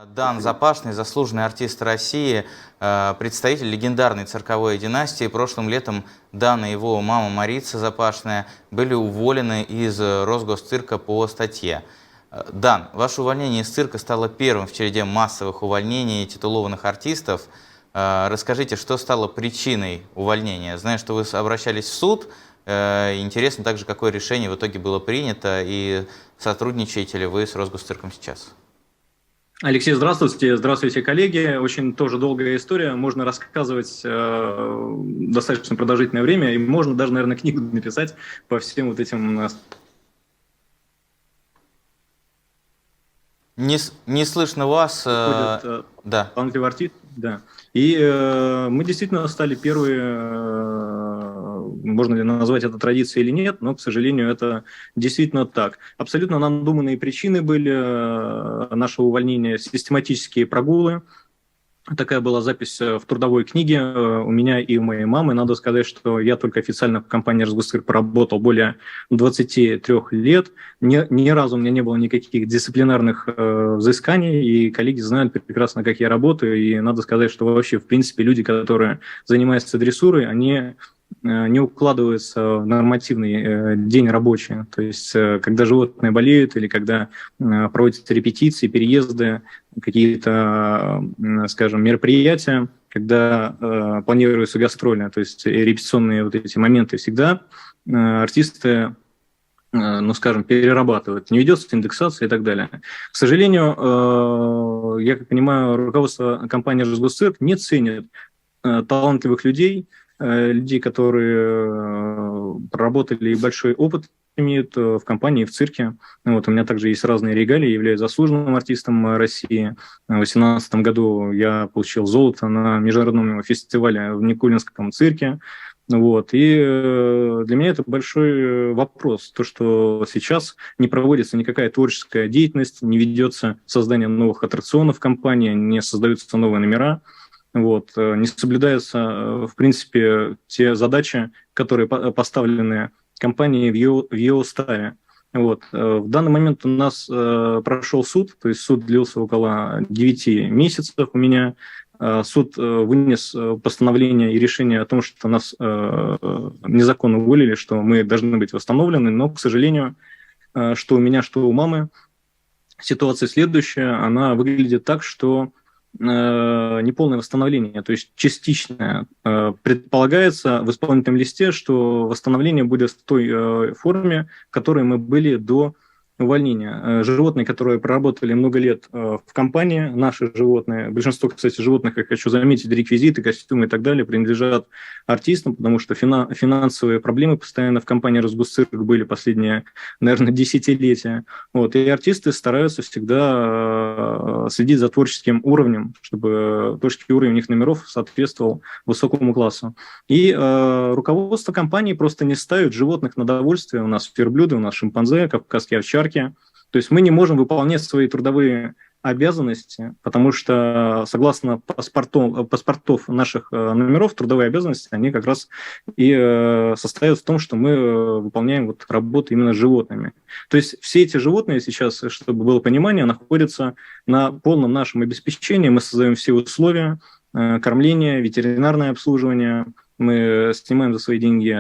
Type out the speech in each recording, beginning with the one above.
Дан Запашный, заслуженный артист России, представитель легендарной цирковой династии. Прошлым летом Дан и его мама Марица Запашная были уволены из Росгосцирка по статье. Дан, ваше увольнение из цирка стало первым в череде массовых увольнений титулованных артистов. Расскажите, что стало причиной увольнения? Знаю, что вы обращались в суд. Интересно также, какое решение в итоге было принято и сотрудничаете ли вы с Росгосцирком сейчас? Алексей, здравствуйте. Здравствуйте, коллеги. Очень тоже долгая история. Можно рассказывать достаточно продолжительное время, и можно даже, наверное, книгу написать по всем вот этим... Не слышно вас. Да. Талантливый артист, да. И мы действительно стали первые, можно ли назвать это традицией или нет, но, к сожалению, это действительно так. Абсолютно надуманные причины были нашего увольнения, систематические прогулы. Такая была запись в трудовой книге у меня и у моей мамы. Надо сказать, что я только официально в компании «Росгосцирк» проработал более 23 лет. Ни разу у меня не было никаких дисциплинарных взысканий, и коллеги знают прекрасно, как я работаю. И надо сказать, что вообще, в принципе, люди, которые занимаются дрессурой, они не укладываются в нормативный день рабочий. То есть, когда животные болеют или когда проводятся репетиции, переезды, какие-то, скажем, мероприятия, когда планируются гастроли, то есть репетиционные вот эти моменты, всегда артисты, ну, скажем, перерабатывают, не ведется индексация и так далее. К сожалению, я как понимаю, руководство компании «Росгосцирк» не ценит талантливых людей, которые проработали и большой опыт имеют в компании, в цирке. Вот, у меня также есть разные регалии, я являюсь заслуженным артистом России. В 2018 году я получил золото на международном фестивале в Никулинском цирке. Вот. И для меня это большой вопрос, то, что сейчас не проводится никакая творческая деятельность, не ведется создание новых аттракционов в компании, не создаются новые номера. Вот, не соблюдаются, в принципе, те задачи, которые поставлены компанией в ее уставе. Вот. В данный момент у нас прошел суд, то есть суд длился около 9 месяцев у меня. Суд вынес постановление и решение о том, что нас незаконно уволили, что мы должны быть восстановлены, но, к сожалению, что у меня, что у мамы, ситуация следующая, она выглядит так, что неполное восстановление, то есть частичное. Предполагается в исполнительном листе, что восстановление будет в той форме, в которой мы были до увольнения. Животные, которые проработали много лет в компании, наши животные, большинство, кстати, животных, я хочу заметить, реквизиты, костюмы и так далее, принадлежат артистам, потому что финансовые проблемы постоянно в компании «Росгосцирк» были последние, наверное, десятилетия. Вот. И артисты стараются всегда следить за творческим уровнем, чтобы творческий уровень у них номеров соответствовал высокому классу. И руководство компании просто не ставит животных на довольствие. У нас верблюды, у нас шимпанзе, кавказские овчарки. То есть мы не можем выполнять свои трудовые обязанности, потому что согласно паспортов наших номеров, трудовые обязанности, они как раз и состоят в том, что мы выполняем вот работу именно с животными. То есть все эти животные сейчас, чтобы было понимание, находятся на полном нашем обеспечении, мы создаем все условия, кормление, ветеринарное обслуживание, мы снимаем за свои деньги,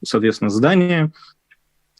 соответственно, здания,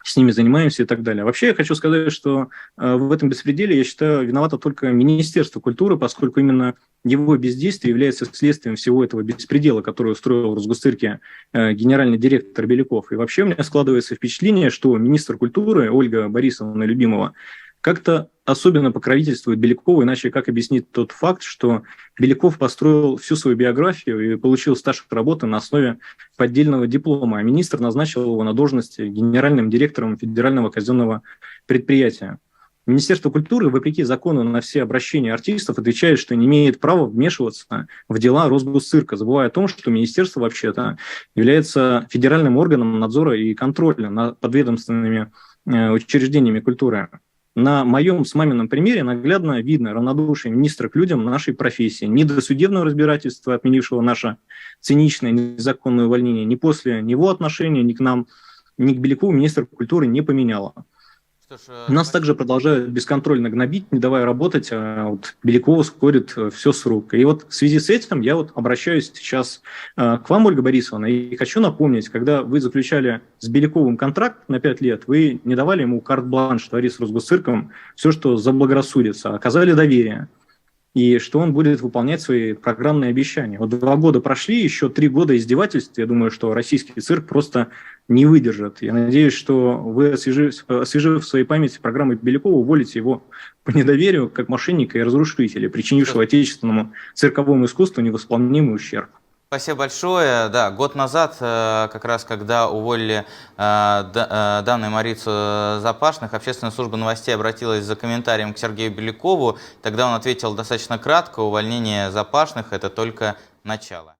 с ними занимаемся и так далее. Вообще я хочу сказать, что в этом беспределе, я считаю, виновато только Министерство культуры, поскольку именно его бездействие является следствием всего этого беспредела, который устроил в Росгосцирке генеральный директор Беляков. И вообще у меня складывается впечатление, что министр культуры Ольга Борисовна Любимова как-то особенно покровительствует Белякову, иначе как объяснить тот факт, что Беляков построил всю свою биографию и получил стаж работы на основе поддельного диплома, а министр назначил его на должность генеральным директором федерального казенного предприятия. Министерство культуры, вопреки закону, на все обращения артистов отвечает, что не имеет права вмешиваться в дела Росгосцирка, забывая о том, что министерство вообще-то является федеральным органом надзора и контроля над подведомственными учреждениями культуры. На моем с мамином примере наглядно видно равнодушие министра к людям нашей профессии. Ни до судебного разбирательства, отменившего наше циничное незаконное увольнение, ни после него отношения, ни к нам, ни к Белякову министр культуры не поменяло. Что ж, Нас также продолжают бесконтрольно гнобить, не давая работать, а вот Белякова сходит все с рук. И вот в связи с этим я вот обращаюсь сейчас к вам, Ольга Борисовна, и хочу напомнить, когда вы заключали с Беляковым контракт на 5 лет, вы не давали ему карт-бланш творить с Росгосцирком все, что заблагорассудится, оказали доверие, и что он будет выполнять свои программные обещания. Вот 2 года прошли, еще 3 года издевательств. Я думаю, что российский цирк просто не выдержит. Я надеюсь, что вы, освежив в своей памяти программы Белякова, уволите его по недоверию как мошенника и разрушителя, причинившего отечественному цирковому искусству невосполнимый ущерб. Спасибо большое. Да, год назад, как раз когда уволили Дану и Марицу Запашных, Общественная служба новостей обратилась за комментарием к Сергею Белякову. Тогда он ответил достаточно кратко: увольнение Запашных – это только начало.